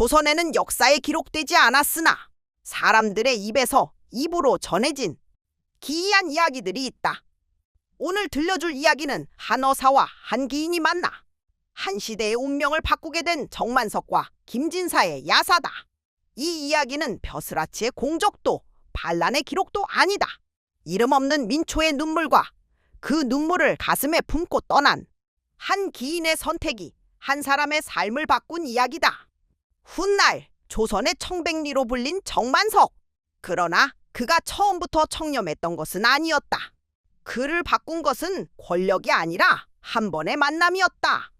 조선에는 역사에 기록되지 않았으나 사람들의 입에서 입으로 전해진 기이한 이야기들이 있다. 오늘 들려줄 이야기는 한 어사와 한 기인이 만나 한 시대의 운명을 바꾸게 된 정만석과 김진사의 야사다. 이 이야기는 벼슬아치의 공적도 반란의 기록도 아니다. 이름 없는 민초의 눈물과 그 눈물을 가슴에 품고 떠난 한 기인의 선택이 한 사람의 삶을 바꾼 이야기다. 훗날 조선의 청백리로 불린 정만석. 그러나 그가 처음부터 청렴했던 것은 아니었다. 그를 바꾼 것은 권력이 아니라 한 번의 만남이었다.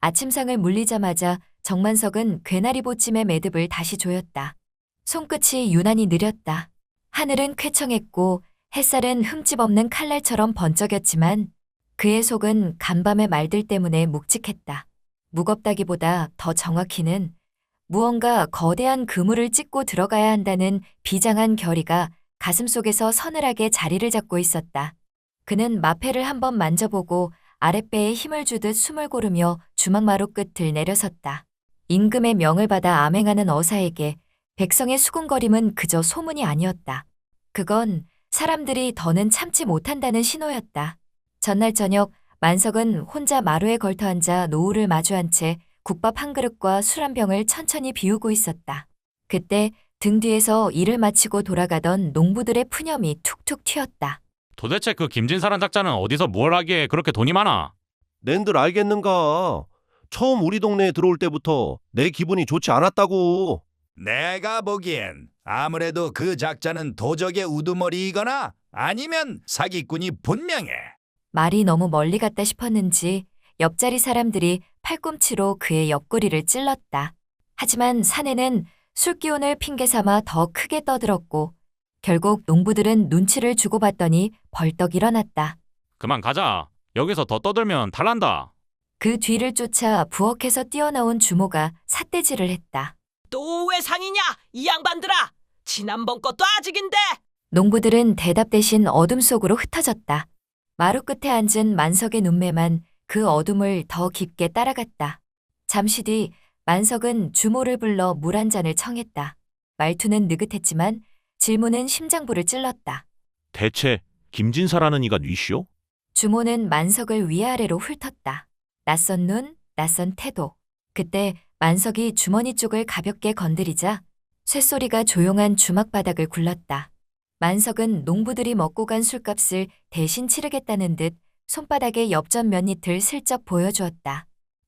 아침상을 물리자마자 정만석은 괴나리보찜의 매듭을 다시 조였다. 손끝이 유난히 느렸다. 하늘은 쾌청했고 햇살은 흠집 없는 칼날처럼 번쩍였지만 그의 속은 간밤의 말들 때문에 묵직했다. 무겁다기보다 더 정확히는 무언가 거대한 그물을 찢고 들어가야 한다는 비장한 결의가 가슴속에서 서늘하게 자리를 잡고 있었다. 그는 마패를 한번 만져보고 아랫배에 힘을 주듯 숨을 고르며 주먹마루 끝을 내려섰다. 임금의 명을 받아 암행하는 어사에게 백성의 수군거림은 그저 소문이 아니었다. 그건 사람들이 더는 참지 못한다는 신호였다. 전날 저녁 만석은 혼자 마루에 걸터앉아 노을을 마주한 채 국밥 한 그릇과 술 한 병을 천천히 비우고 있었다. 그때 등 뒤에서 일을 마치고 돌아가던 농부들의 푸념이 툭툭 튀었다. 도대체 그 김진사란 작자는 어디서 뭘 하기에 그렇게 돈이 많아? 낸들 알겠는가? 처음 우리 동네에 들어올 때부터 내 기분이 좋지 않았다고. 내가 보기엔 아무래도 그 작자는 도적의 우두머리이거나 아니면 사기꾼이 분명해. 말이 너무 멀리 갔다 싶었는지 옆자리 사람들이 팔꿈치로 그의 옆구리를 찔렀다. 하지만 사내는 술기운을 핑계삼아 더 크게 떠들었고 결국 농부들은 눈치를 주고받더니 벌떡 일어났다. 그만 가자. 여기서 더 떠들면 탈난다. 그 뒤를 쫓아 부엌에서 뛰어나온 주모가 삿대질을 했다. 또 왜 상이냐, 이 양반들아! 지난번 것도 아직인데! 농부들은 대답 대신 어둠 속으로 흩어졌다. 마루 끝에 앉은 만석의 눈매만 그 어둠을 더 깊게 따라갔다. 잠시 뒤 만석은 주모를 불러 물 한 잔을 청했다. 말투는 느긋했지만 질문은 심장부를 찔렀다. 대체 김진사라는 이가 뉘시오? 주모는 만석을 위아래로 훑었다. 낯선 눈, 낯선 태도. 그때 만석이 주머니 쪽을 가볍게 건드리자 쇳소리가 조용한 주막바닥을 굴렀다. 만석은 농부들이 먹고 간 술값을 대신 치르겠다는 듯 손바닥에 엽전 몇 리틀 슬쩍 보여주었다.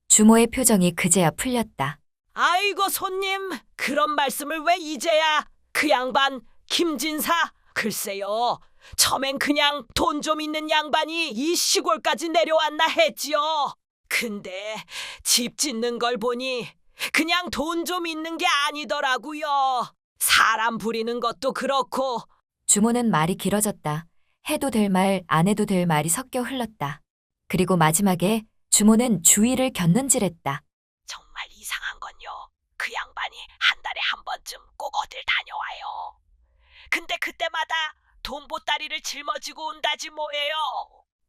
주모의 표정이 그제야 풀렸다. 아이고 손님, 그런 말씀을 왜 이제야? 그 양반 김진사, 글쎄요, 처음엔 그냥 돈 좀 있는 양반이 이 시골까지 내려왔나 했지요. 근데 집 짓는 걸 보니 그냥 돈 좀 있는 게 아니더라고요. 사람 부리는 것도 그렇고. 주모는 말이 길어졌다. 해도 될 말, 안 해도 될 말이 섞여 흘렀다. 그리고 마지막에 주모는 주위를 곁눈질했다. 정말 이상한 건요, 그 양반이 한 달에 한 번쯤 꼭 어딜 다녀와요. 근데 그때마다 돈 보따리를 짊어지고 온다지 뭐예요.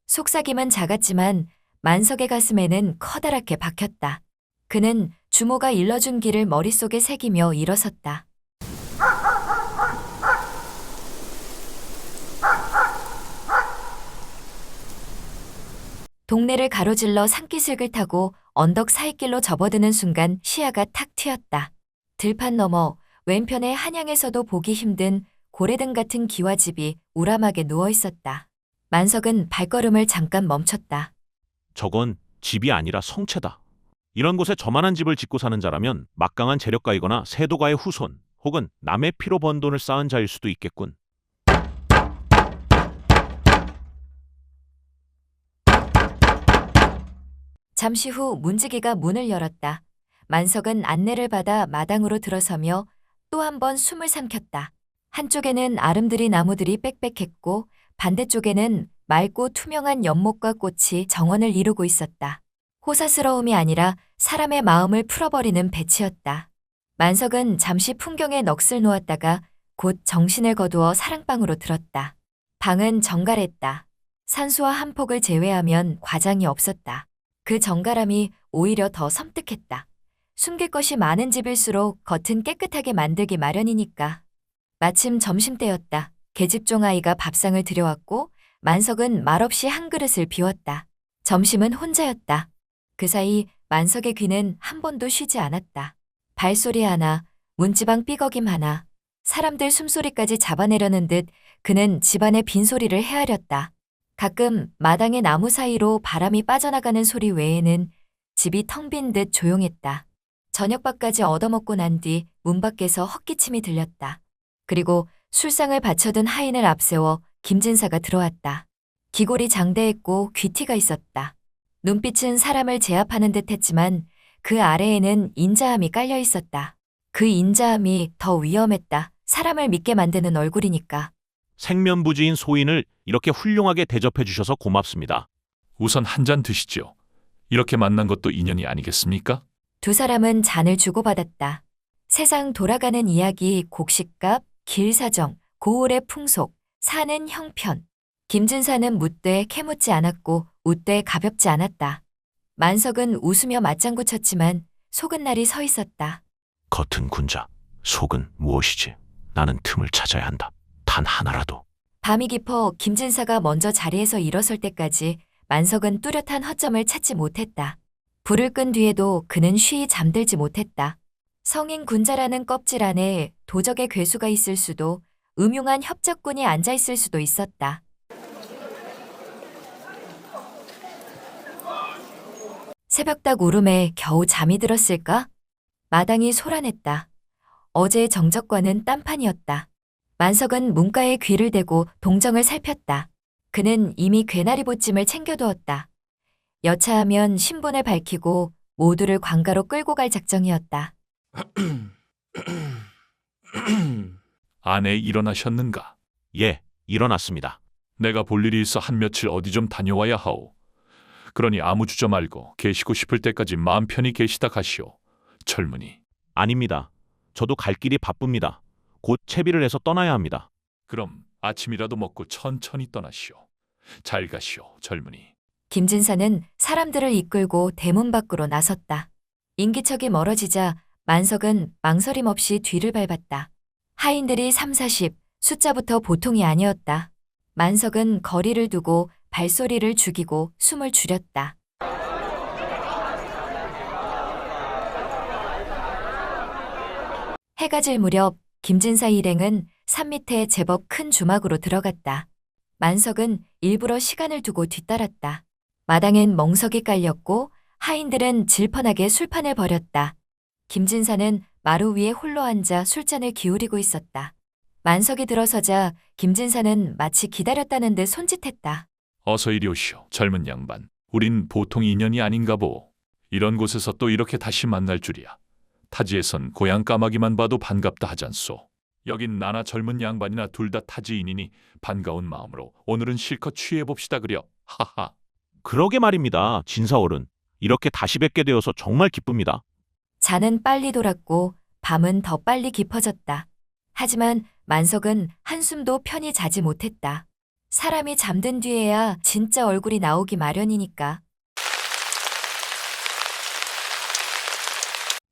속삭임은 작았지만 만석의 가슴에는 커다랗게 박혔다. 그는 주모가 일러준 길을 머릿속에 새기며 일어섰다. 동네를 가로질러 산기슭을 타고 언덕 사이길로 접어드는 순간 시야가 탁 트였다. 들판 너머 왼편에 한양에서도 보기 힘든 고래등 같은 기와집이 우람하게 누워있었다. 만석은 발걸음을 잠깐 멈췄다. 저건 집이 아니라 성체다. 이런 곳에 저만한 집을 짓고 사는 자라면 막강한 재력가이거나 세도가의 후손 혹은 남의 피로 번 돈을 쌓은 자일 수도 있겠군. 잠시 후 문지기가 문을 열었다. 만석은 안내를 받아 마당으로 들어서며 또 한 번 숨을 삼켰다. 한쪽에는 아름드리 나무들이 빽빽했고 반대쪽에는 맑고 투명한 연못과 꽃이 정원을 이루고 있었다. 호사스러움이 아니라 사람의 마음을 풀어버리는 배치였다. 만석은 잠시 풍경에 넋을 놓았다가 곧 정신을 거두어 사랑방으로 들었다. 방은 정갈했다. 산수와 한폭을 제외하면 과장이 없었다. 그 정갈함이 오히려 더 섬뜩했다. 숨길 것이 많은 집일수록 겉은 깨끗하게 만들기 마련이니까. 마침 점심때였다. 계집종 아이가 밥상을 들여왔고 만석은 말없이 한 그릇을 비웠다. 점심은 혼자였다. 그 사이 만석의 귀는 한 번도 쉬지 않았다. 발소리 하나, 문지방 삐걱임 하나, 사람들 숨소리까지 잡아내려는 듯 그는 집안의 빈소리를 헤아렸다. 가끔 마당의 나무 사이로 바람이 빠져나가는 소리 외에는 집이 텅 빈 듯 조용했다. 저녁밥까지 얻어먹고 난 뒤 문 밖에서 헛기침이 들렸다. 그리고 술상을 받쳐둔 하인을 앞세워 김진사가 들어왔다. 기골이 장대했고 귀티가 있었다. 눈빛은 사람을 제압하는 듯 했지만 그 아래에는 인자함이 깔려 있었다. 그 인자함이 더 위험했다. 사람을 믿게 만드는 얼굴이니까. 생면부지인 소인을 이렇게 훌륭하게 대접해 주셔서 고맙습니다. 우선 한 잔 드시죠. 이렇게 만난 것도 인연이 아니겠습니까? 두 사람은 잔을 주고받았다. 세상 돌아가는 이야기, 곡식값, 길사정, 고을의 풍속, 사는 형편. 김진사는 묻되 캐묻지 않았고 웃되 가볍지 않았다. 만석은 웃으며 맞장구 쳤지만 속은 날이 서 있었다. 겉은 군자, 속은 무엇이지? 나는 틈을 찾아야 한다. 단 하나라도. 밤이 깊어 김진사가 먼저 자리에서 일어설 때까지 만석은 뚜렷한 허점을 찾지 못했다. 불을 끈 뒤에도 그는 쉬이 잠들지 못했다. 성인 군자라는 껍질 안에 도적의 괴수가 있을 수도 음흉한 협작꾼이 앉아있을 수도 있었다. 새벽닭 울음에 겨우 잠이 들었을까? 마당이 소란했다. 어제의 정적과는 딴판이었다. 만석은 문가에 귀를 대고 동정을 살폈다. 그는 이미 괴나리 보찜을 챙겨두었다. 여차하면 신분을 밝히고 모두를 관가로 끌고 갈 작정이었다. 아내 일어나셨는가? 예, 일어났습니다. 내가 볼 일이 있어 한 며칠 어디 좀 다녀와야 하오. 그러니 아무 주저 말고 계시고 싶을 때까지 마음 편히 계시다 가시오. 젊은이. 아닙니다. 저도 갈 길이 바쁩니다. 곧 채비를 해서 떠나야 합니다. 그럼 아침이라도 먹고 천천히 떠나시오. 잘 가시오, 젊은이. 김진사는 사람들을 이끌고 대문 밖으로 나섰다. 인기척이 멀어지자 만석은 망설임 없이 뒤를 밟았다. 하인들이 3, 40, 숫자부터 보통이 아니었다. 만석은 거리를 두고 발소리를 죽이고 숨을 줄였다. 해가 질 무렵 김진사 일행은 산 밑에 제법 큰 주막으로 들어갔다. 만석은 일부러 시간을 두고 뒤따랐다. 마당엔 멍석이 깔렸고 하인들은 질펀하게 술판을 벌였다. 김진사는 마루 위에 홀로 앉아 술잔을 기울이고 있었다. 만석이 들어서자 김진사는 마치 기다렸다는 듯 손짓했다. 어서 이리 오시오, 젊은 양반. 우린 보통 인연이 아닌가 보. 이런 곳에서 또 이렇게 다시 만날 줄이야. 타지에선 고향 까마귀만 봐도 반갑다 하잖소. 여긴 나나 젊은 양반이나 둘 다 타지인이니 반가운 마음으로 오늘은 실컷 취해봅시다 그려. 하하. 그러게 말입니다. 진사어른. 이렇게 다시 뵙게 되어서 정말 기쁩니다. 잔은 빨리 돌았고 밤은 더 빨리 깊어졌다. 하지만 만석은 한숨도 편히 자지 못했다. 사람이 잠든 뒤에야 진짜 얼굴이 나오기 마련이니까.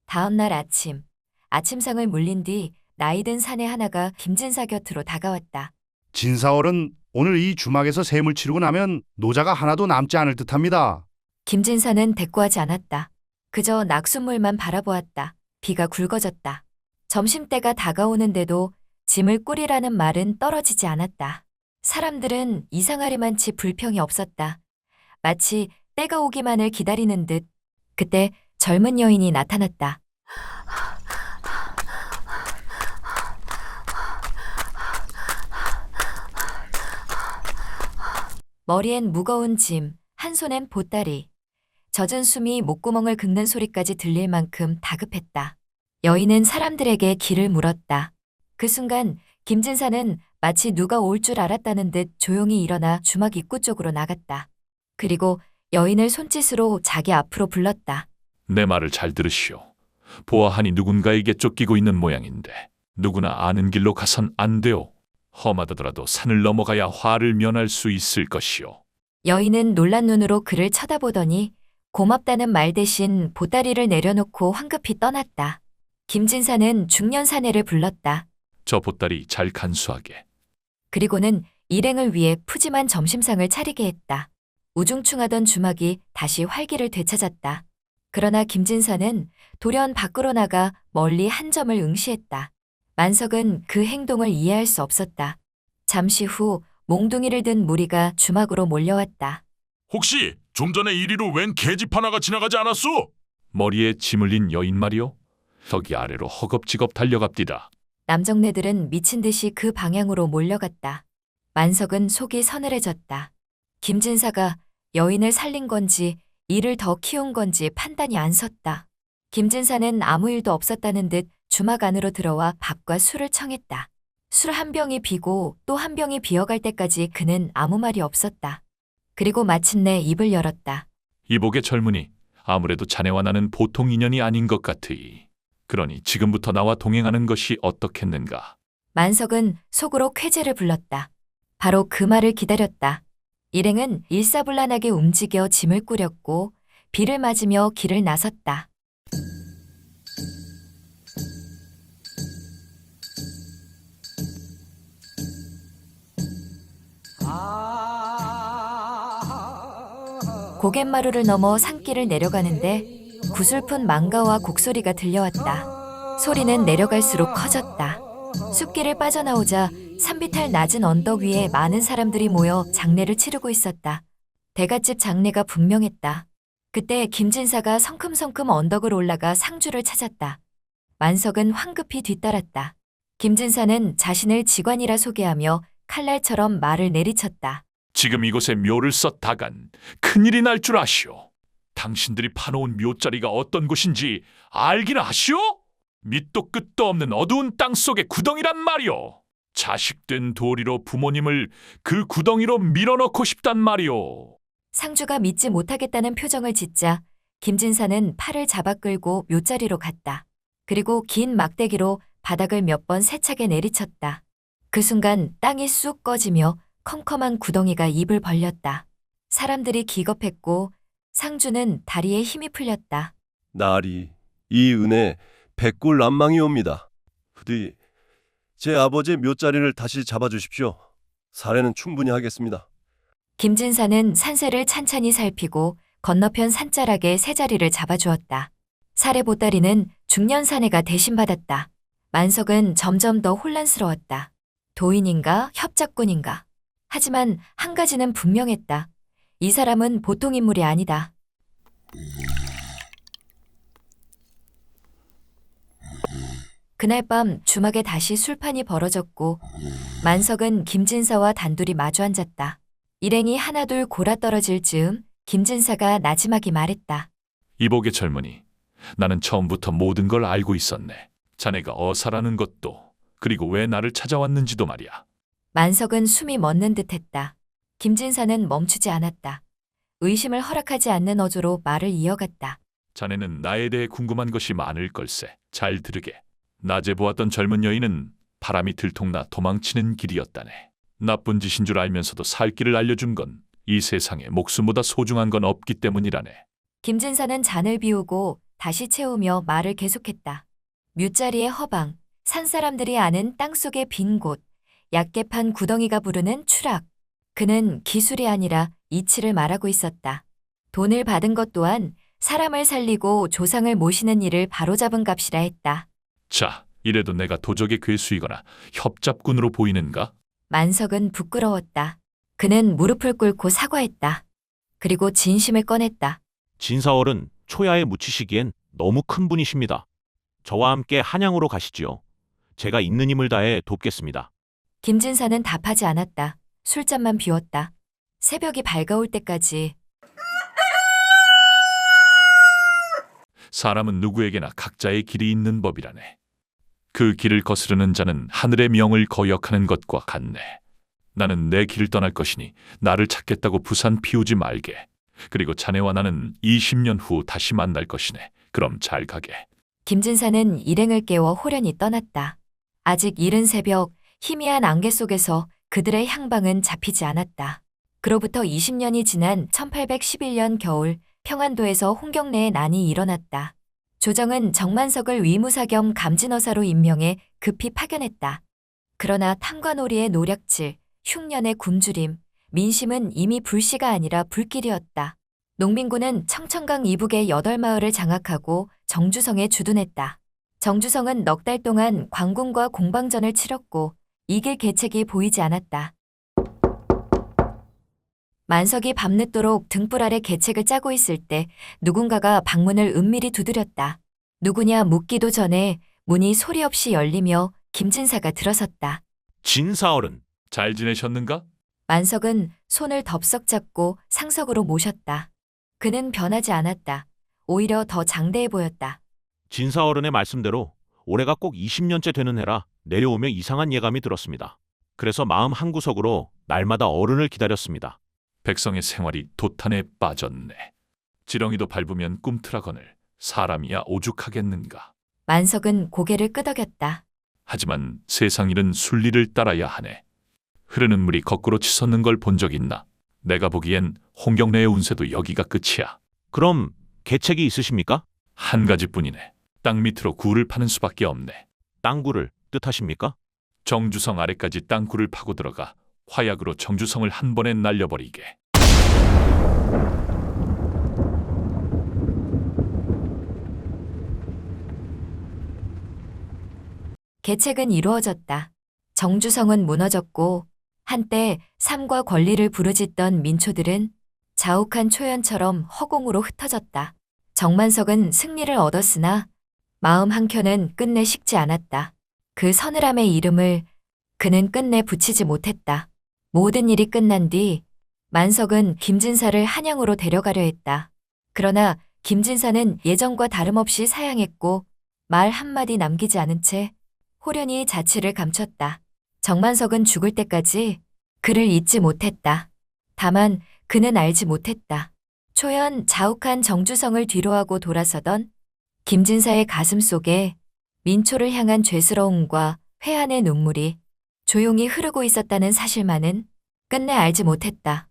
다음 날 아침상을 물린 뒤 나이든 사내 하나가 김진사 곁으로 다가왔다. 진사얼은 오늘 이 주막에서 셈을 치르고 나면 노자가 하나도 남지 않을 듯합니다. 김진사는 대꾸하지 않았다. 그저 낙숫물만 바라보았다. 비가 굵어졌다. 점심때가 다가오는데도 짐을 꾸리라는 말은 떨어지지 않았다. 사람들은 이상하리만치 불평이 없었다. 마치 때가 오기만을 기다리는 듯. 그때 젊은 여인이 나타났다. 머리엔 무거운 짐, 한 손엔 보따리. 젖은 숨이 목구멍을 긁는 소리까지 들릴 만큼 다급했다. 여인은 사람들에게 길을 물었다. 그 순간 김진사는 마치 누가 올 줄 알았다는 듯 조용히 일어나 주막 입구 쪽으로 나갔다. 그리고 여인을 손짓으로 자기 앞으로 불렀다. 내 말을 잘 들으시오. 보아하니 누군가에게 쫓기고 있는 모양인데 누구나 아는 길로 가선 안 돼요. 험하더라도 산을 넘어가야 화를 면할 수 있을 것이요. 여인은 놀란 눈으로 그를 쳐다보더니 고맙다는 말 대신 보따리를 내려놓고 황급히 떠났다. 김진사는 중년 사내를 불렀다. 저 보따리 잘 간수하게. 그리고는 일행을 위해 푸짐한 점심상을 차리게 했다. 우중충하던 주막이 다시 활기를 되찾았다. 그러나 김진사는 돌연 밖으로 나가 멀리 한 점을 응시했다. 만석은 그 행동을 이해할 수 없었다. 잠시 후 몽둥이를 든 무리가 주막으로 몰려왔다. 혹시 좀 전에 이리로 웬 계집 하나가 지나가지 않았소? 머리에 짐을 린 여인 말이요. 턱이 아래로 허겁지겁 달려갑디다. 남정네들은 미친 듯이 그 방향으로 몰려갔다. 만석은 속이 서늘해졌다. 김진사가 여인을 살린 건지 일을 더 키운 건지 판단이 안 섰다. 김진사는 아무 일도 없었다는 듯 주막 안으로 들어와 밥과 술을 청했다. 술 한 병이 비고 또 한 병이 비어갈 때까지 그는 아무 말이 없었다. 그리고 마침내 입을 열었다. 이복의 젊은이, 아무래도 자네와 나는 보통 인연이 아닌 것 같으이. 그러니 지금부터 나와 동행하는 것이 어떻겠는가? 만석은 속으로 쾌재를 불렀다. 바로 그 말을 기다렸다. 일행은 일사불란하게 움직여 짐을 꾸렸고 비를 맞으며 길을 나섰다. 고갯마루를 넘어 산길을 내려가는데 구슬픈 망가와 곡소리가 들려왔다. 소리는 내려갈수록 커졌다. 숲길을 빠져나오자 산비탈 낮은 언덕 위에 많은 사람들이 모여 장례를 치르고 있었다. 대갓집 장례가 분명했다. 그때 김진사가 성큼성큼 언덕을 올라가 상주를 찾았다. 만석은 황급히 뒤따랐다. 김진사는 자신을 직관이라 소개하며 칼날처럼 말을 내리쳤다. 지금 이곳에 묘를 썼다간 큰일이 날 줄 아시오. 당신들이 파놓은 묘자리가 어떤 곳인지 알기나 하시오? 밑도 끝도 없는 어두운 땅 속의 구덩이란 말이오. 자식된 도리로 부모님을 그 구덩이로 밀어넣고 싶단 말이오. 상주가 믿지 못하겠다는 표정을 짓자 김진사는 팔을 잡아 끌고 묘자리로 갔다. 그리고 긴 막대기로 바닥을 몇 번 세차게 내리쳤다. 그 순간 땅이 쑥 꺼지며 컴컴한 구덩이가 입을 벌렸다. 사람들이 기겁했고 상주는 다리에 힘이 풀렸다. 나리 이 은혜 백골난망이옵니다. 부디 제 아버지의 묘자리를 다시 잡아주십시오. 사례는 충분히 하겠습니다. 김진사는 산세를 찬찬히 살피고 건너편 산자락에 새 자리를 잡아주었다. 사례 보따리는 중년 사내가 대신 받았다. 만석은 점점 더 혼란스러웠다. 도인인가 협작꾼인가. 하지만 한 가지는 분명했다. 이 사람은 보통 인물이 아니다. 그날 밤 주막에 다시 술판이 벌어졌고 만석은 김진사와 단둘이 마주 앉았다. 일행이 하나둘 골아떨어질 즈음 김진사가 나지막이 말했다. 이복의 젊은이, 나는 처음부터 모든 걸 알고 있었네. 자네가 어사라는 것도, 그리고 왜 나를 찾아왔는지도 말이야. 만석은 숨이 멎는 듯했다. 김진사는 멈추지 않았다. 의심을 허락하지 않는 어조로 말을 이어갔다. 자네는 나에 대해 궁금한 것이 많을 걸세. 잘 들으게. 낮에 보았던 젊은 여인은 바람이 들통나 도망치는 길이었다네. 나쁜 짓인 줄 알면서도 살 길을 알려준 건 이 세상에 목숨보다 소중한 건 없기 때문이라네. 김진사는 잔을 비우고 다시 채우며 말을 계속했다. 묘자리의 허방, 산사람들이 아는 땅속의 빈 곳, 얕게 판 구덩이가 부르는 추락. 그는 기술이 아니라 이치를 말하고 있었다. 돈을 받은 것 또한 사람을 살리고 조상을 모시는 일을 바로잡은 값이라 했다. 자, 이래도 내가 도적의 괴수이거나 협잡꾼으로 보이는가? 만석은 부끄러웠다. 그는 무릎을 꿇고 사과했다. 그리고 진심을 꺼냈다. 진사얼은 초야에 묻히시기엔 너무 큰 분이십니다. 저와 함께 한양으로 가시지요. 제가 있는 힘을 다해 돕겠습니다. 김진사는 답하지 않았다. 술잔만 비웠다. 새벽이 밝아올 때까지. 사람은 누구에게나 각자의 길이 있는 법이라네. 그 길을 거스르는 자는 하늘의 명을 거역하는 것과 같네. 나는 내 길을 떠날 것이니 나를 찾겠다고 부산 피우지 말게. 그리고 자네와 나는 20년 후 다시 만날 것이네. 그럼 잘 가게. 김진사는 일행을 깨워 호련히 떠났다. 아직 이른 새벽 희미한 안개 속에서 그들의 향방은 잡히지 않았다. 그로부터 20년이 지난 1811년 겨울 평안도에서 홍경래의 난이 일어났다. 조정은 정만석을 위무사 겸 감진어사로 임명해 급히 파견했다. 그러나 탐관오리의 노략질, 흉년의 굶주림, 민심은 이미 불씨가 아니라 불길이었다. 농민군은 청천강 이북의 8마을을 장악하고 정주성에 주둔했다. 정주성은 넉 달 동안 광군과 공방전을 치렀고 이길 계책이 보이지 않았다. 만석이 밤늦도록 등불 아래 계책을 짜고 있을 때 누군가가 방문을 은밀히 두드렸다. 누구냐 묻기도 전에 문이 소리 없이 열리며 김진사가 들어섰다. 진사어른, 잘 지내셨는가? 만석은 손을 덥석 잡고 상석으로 모셨다. 그는 변하지 않았다. 오히려 더 장대해 보였다. 진사어른의 말씀대로 올해가 꼭 20년째 되는 해라 내려오며 이상한 예감이 들었습니다. 그래서 마음 한구석으로 날마다 어른을 기다렸습니다. 백성의 생활이 도탄에 빠졌네. 지렁이도 밟으면 꿈틀하거늘 사람이야 오죽하겠는가. 만석은 고개를 끄덕였다. 하지만 세상 일은 순리를 따라야 하네. 흐르는 물이 거꾸로 치솟는 걸 본 적 있나? 내가 보기엔 홍경래의 운세도 여기가 끝이야. 그럼 계책이 있으십니까? 한 가지뿐이네. 땅 밑으로 굴을 파는 수밖에 없네. 땅굴을 뜻하십니까? 정주성 아래까지 땅굴을 파고 들어가 화약으로 정주성을 한 번에 날려버리게. 계책은 이루어졌다. 정주성은 무너졌고 한때 삶과 권리를 부르짖던 민초들은 자욱한 초연처럼 허공으로 흩어졌다. 정만석은 승리를 얻었으나 마음 한켠은 끝내 식지 않았다. 그 서늘함의 이름을 그는 끝내 붙이지 못했다. 모든 일이 끝난 뒤 만석은 김진사를 한양으로 데려가려 했다. 그러나 김진사는 예전과 다름없이 사양했고 말 한마디 남기지 않은 채 호련히 자취를 감췄다. 정만석은 죽을 때까지 그를 잊지 못했다. 다만 그는 알지 못했다. 초연 자욱한 정주성을 뒤로하고 돌아서던 김진사의 가슴 속에 민초를 향한 죄스러움과 회한의 눈물이 조용히 흐르고 있었다는 사실만은 끝내 알지 못했다.